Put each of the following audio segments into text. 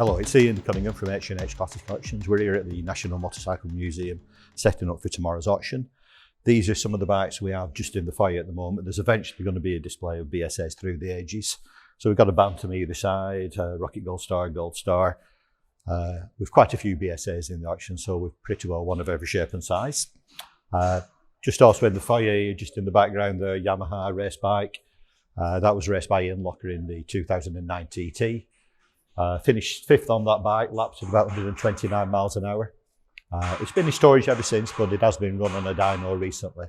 Hello, it's Ian Cunningham from H&H Classic Collections. We're here at the National Motorcycle Museum setting up for tomorrow's auction. These are some of the bikes we have just in the foyer at the moment. There's eventually going to be a display of BSAs through the ages. So we've got a Bantam either side, Rocket Gold Star. We've quite a few BSAs in the auction, so we're pretty well one of every shape and size. Just also in the foyer, just in the background, the Yamaha race bike. That was raced by Ian Locker in the 2009 TT. Finished 5th on that bike, laps at about 129 miles an hour. It's been in storage ever since, but it has been run on a dyno recently.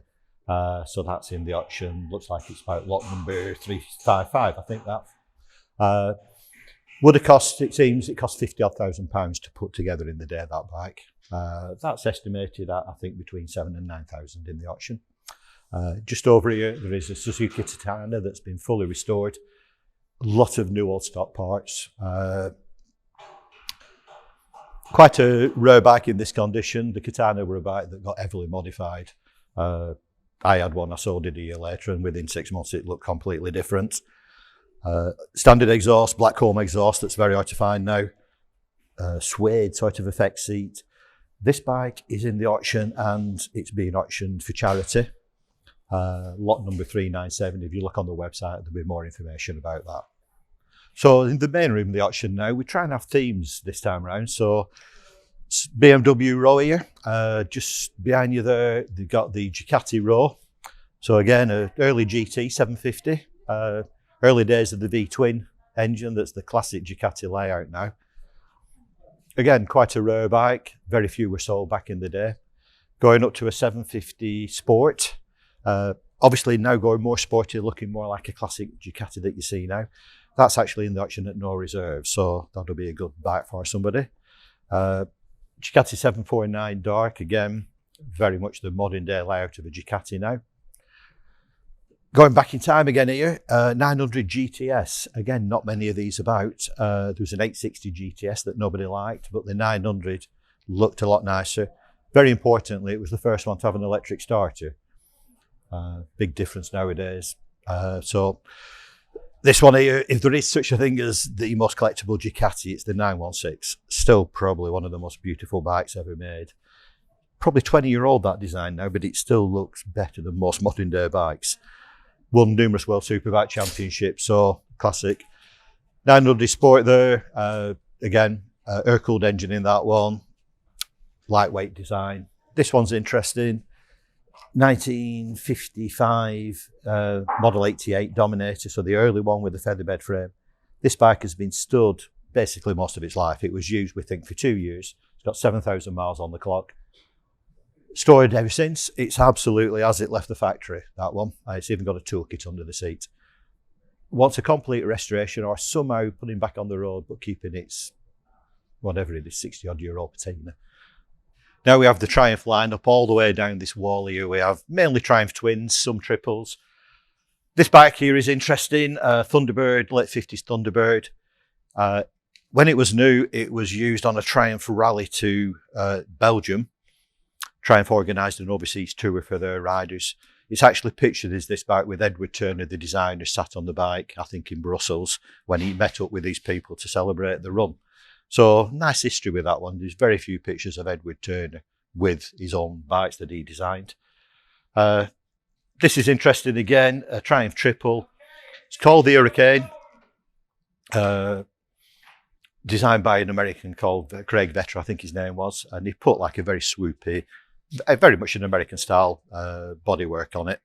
So that's in the auction. Looks like it's about lot number 355, I think that. Would have cost, it seems, it cost £50,000 to put together in the day, that bike. That's estimated at, I think, between 7,000 and 9,000 in the auction. Just over here, there is a Suzuki Katana that's been fully restored. A lot of new old stock parts. Quite a rare bike in this condition. The Katana were a bike that got heavily modified. I had one, I sold it a year later, and within 6 months it looked completely different. Standard exhaust, black chrome exhaust that's very hard to find now. Suede sort of effect seat. This bike is in the auction and it's being auctioned for charity. Lot number 397. If you look on the website, there'll be more information about that. So in the main room of the auction now, we try and have themes this time around. So BMW row here, just behind you there, they've got the Ducati row. So again, an early GT 750, early days of the V-twin engine. That's the classic Ducati layout now. Again, quite a rare bike. Very few were sold back in the day. Going up to a 750 Sport. Obviously now going more sporty, looking more like a classic Ducati that you see now. That's actually in the auction at no reserve, so that'll be a good bike for somebody. Ducati 749 Dark, again, very much the modern day layout of a Ducati now. Going back in time again here, 900 GTS, again, not many of these about. There was an 860 GTS that nobody liked, but the 900 looked a lot nicer. Very importantly, it was the first one to have an electric starter. Big difference nowadays. So this one here, if there is such a thing as the most collectible Ducati, it's the 916. Still probably one of the most beautiful bikes ever made. Probably 20-year-old that design now, but it still looks better than most modern day bikes. Won numerous World Superbike Championships, so classic. 900 Sport there, again, air-cooled engine in that one. Lightweight design. This one's interesting. 1955 Model 88 Dominator, so the early one with the featherbed frame. This bike has been stood basically most of its life. It was used, we think, for 2 years. It's got 7,000 miles on the clock. Stored ever since. It's absolutely as it left the factory, that one. It's even got a toolkit under the seat. Wants a complete restoration or somehow putting back on the road, but keeping its, whatever it is, 60-odd-year-old patina. Now we have the Triumph lineup all the way down this wall here. We have mainly Triumph twins, some triples. This bike here is interesting. Thunderbird, late 50s Thunderbird. When it was new, it was used on a Triumph rally to Belgium. Triumph organised an overseas tour for their riders. It's actually pictured as this bike with Edward Turner, the designer, sat on the bike, I think in Brussels, when he met up with these people to celebrate the run. So nice history with that one. There's very few pictures of Edward Turner with his own bikes that he designed. This is interesting again, a Triumph triple. It's called the Hurricane. Designed by an American called Craig Vetter, I think his name was. And he put like a very swoopy, very much an American style bodywork on it.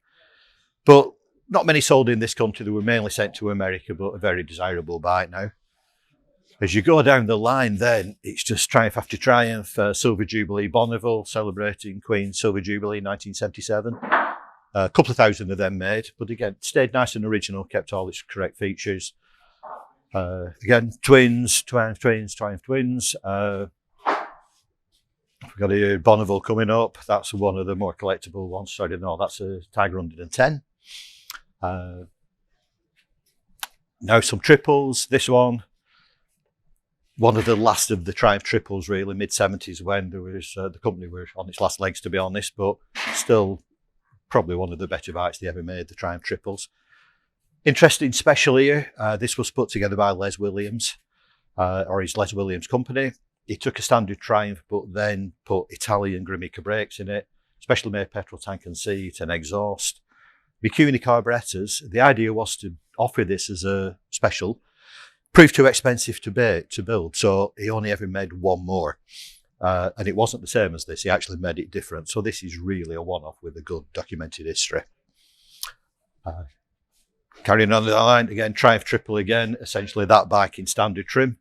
But not many sold in this country. They were mainly sent to America, but a very desirable bike now. As you go down the line then, it's just Triumph after Triumph, Silver Jubilee Bonneville, celebrating Queen's Silver Jubilee 1977. A couple of thousand of them made, but again, stayed nice and original, kept all its correct features. Again, twins, Triumph twins. We've got a Bonneville coming up. That's one of the more collectible ones. Sorry, no, that's a Tiger 110. Now some triples. This one of the last of the Triumph triples, really, mid-70s, when there was the company were on its last legs, to be honest, but still probably one of the better bikes they ever made, the Triumph triples. Interesting special here, this was put together by Les Williams. or his Les Williams company. He took a standard Triumph, but then put Italian Grimica brakes in it, specially made petrol tank and seat and exhaust. Bikuni carburetors. The idea was to offer this as a special. Proved too expensive to build, so he only ever made one more. And it wasn't the same as this, he actually made it different. So this is really a one-off with a good documented history. Carrying on the line, again, Triumph Triple again, essentially that bike in standard trim.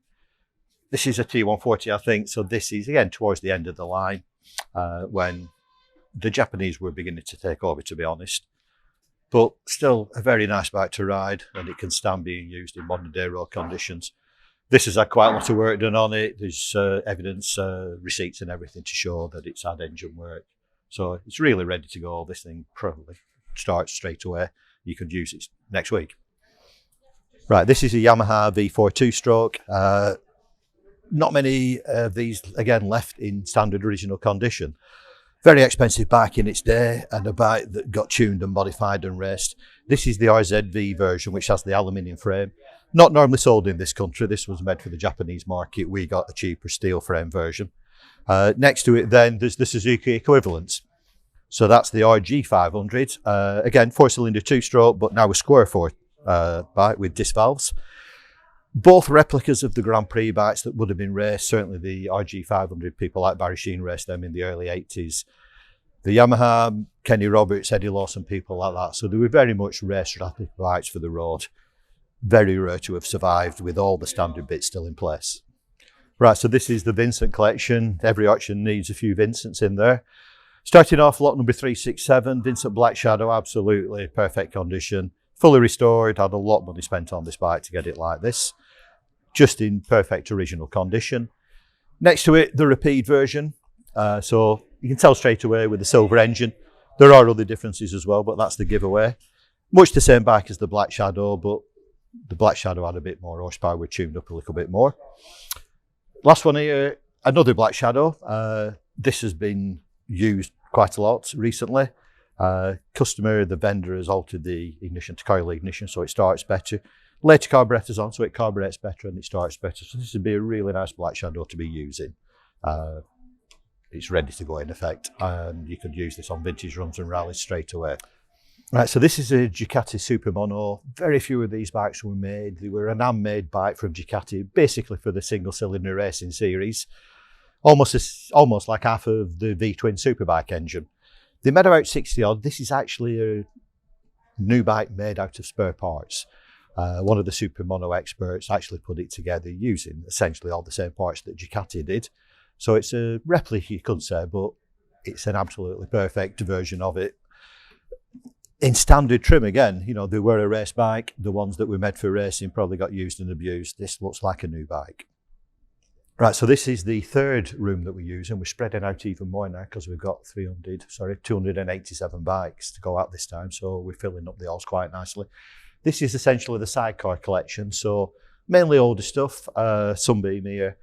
This is a T140, I think, so this is, again, towards the end of the line, when the Japanese were beginning to take over, to be honest. But still a very nice bike to ride, and it can stand being used in modern day road conditions. This has had quite a lot of work done on it. There's evidence, receipts and everything to show that it's had engine work. So it's really ready to go. This thing probably starts straight away. You could use it next week. Right, this is a Yamaha V4 two-stroke. Not many of these, again, left in standard original condition. Very expensive bike in its day, and a bike that got tuned and modified and raced. This is the RZV version, which has the aluminium frame. Not normally sold in this country. This was made for the Japanese market. We got a cheaper steel frame version. Next to it then, there's the Suzuki equivalent. So that's the RG500. Again, 4-cylinder two-stroke, but now a square 4 bike with disc valves. Both replicas of the Grand Prix bikes that would have been raced. Certainly the RG500, people like Barry Sheen raced them in the early 80s. The Yamaha, Kenny Roberts, Eddie Lawson, people like that. So they were very much race rapid bikes for the road. Very rare to have survived with all the standard bits still in place. Right, so this is the Vincent collection. Every auction needs a few Vincents in there. Starting off, lot number 367, Vincent Black Shadow, absolutely perfect condition. Fully restored, had a lot of money spent on this bike to get it like this. Just in perfect original condition. Next to it, the Rapide version. So you can tell straight away with the silver engine. There are other differences as well, but that's the giveaway. Much the same bike as the Black Shadow, but the Black Shadow had a bit more horsepower, were tuned up a little bit more. Last one here, another Black Shadow. This has been used quite a lot recently. Customer, the vendor, has altered the ignition to coil ignition, so it starts better. Later carburetors on, so it carburetes better and it starts better. So this would be a really nice Black Shadow to be using. It's ready to go in effect, and you could use this on vintage runs and rallies straight away. Right, so this is a Ducati Supermono. Very few of these bikes were made. They were an handmade bike from Ducati, basically for the single-cylinder racing series. Almost like half of the V-twin Superbike engine. They made about 60 odd. This is actually a new bike made out of spare parts. One of the Supermono experts actually put it together using essentially all the same parts that Ducati did. So it's a replica, you could say, but it's an absolutely perfect version of it. In standard trim again, you know, they were a race bike. The ones that were made for racing probably got used and abused. This looks like a new bike. Right, so this is the third room that we use, and we're spreading out even more now because we've got 287 bikes to go out this time, so we're filling up the halls quite nicely. This is essentially the sidecar collection, so mainly older stuff. Sunbeam here,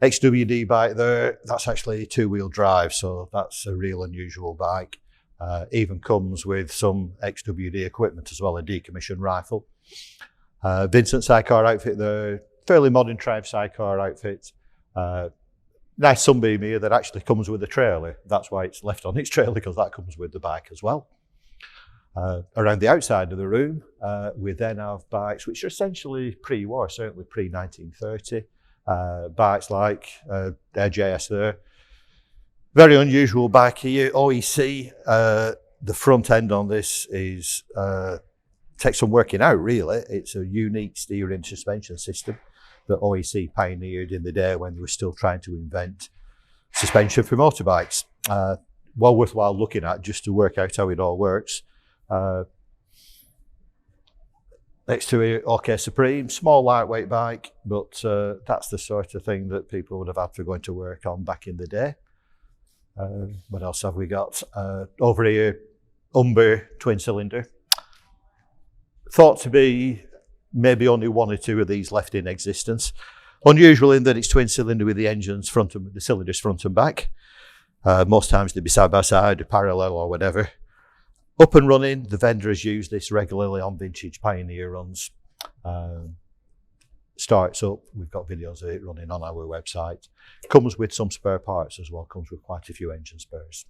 XWD bike there, that's actually two-wheel drive, so that's a real unusual bike. Even comes with some XWD equipment as well, a decommissioned rifle. Vincent sidecar outfit there, fairly modern Triumph sidecar outfit. Nice Sunbeam here that actually comes with a trailer. That's why it's left on its trailer, because that comes with the bike as well. Around the outside of the room, we then have bikes which are essentially pre-war, certainly pre-1930. Bikes like Air JS there. Very unusual bike here, OEC. The front end on this is takes some working out, really. It's a unique steering suspension system that OEC pioneered in the day when they were still trying to invent suspension for motorbikes. Well worthwhile looking at just to work out how it all works. Next to it, OK Supreme, small lightweight bike, but that's the sort of thing that people would have had for going to work on back in the day. What else have we got? Over here, Umber twin cylinder. Thought to be maybe only one or two of these left in existence. Unusual in that it's twin cylinder with the engines the cylinders front and back. Most times they'd be side by side or parallel or whatever. Up and running, the vendor has used this regularly on vintage Pioneer runs. starts up. We've got videos of it running on our website. Comes with some spare parts as well, comes with quite a few engine spares.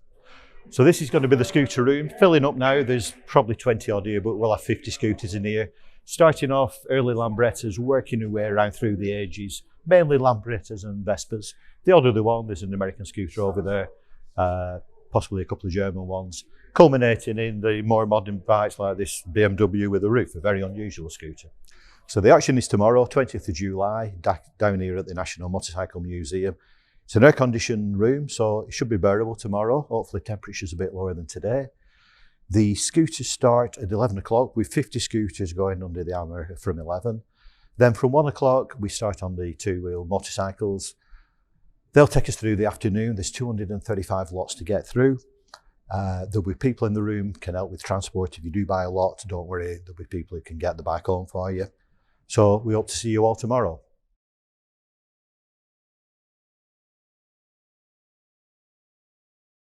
So this is going to be the scooter room. Filling up now, there's probably 20 odd here, but we'll have 50 scooters in here. Starting off, early Lambrettas, working our way around through the ages, mainly Lambrettas and Vespas. The odd other one, there's an American scooter over there, possibly a couple of German ones, culminating in the more modern bikes like this BMW with a roof, a very unusual scooter. So the action is tomorrow, 20th of July, down here at the National Motorcycle Museum. It's an air-conditioned room, so it should be bearable tomorrow. Hopefully temperature's a bit lower than today. The scooters start at 11 o'clock with 50 scooters going under the hammer from 11. Then from 1 o'clock, we start on the two-wheel motorcycles. They'll take us through the afternoon. There's 235 lots to get through. There'll be people in the room, can help with transport. If you do buy a lot, don't worry, there'll be people who can get the bike home for you. So we hope to see you all tomorrow.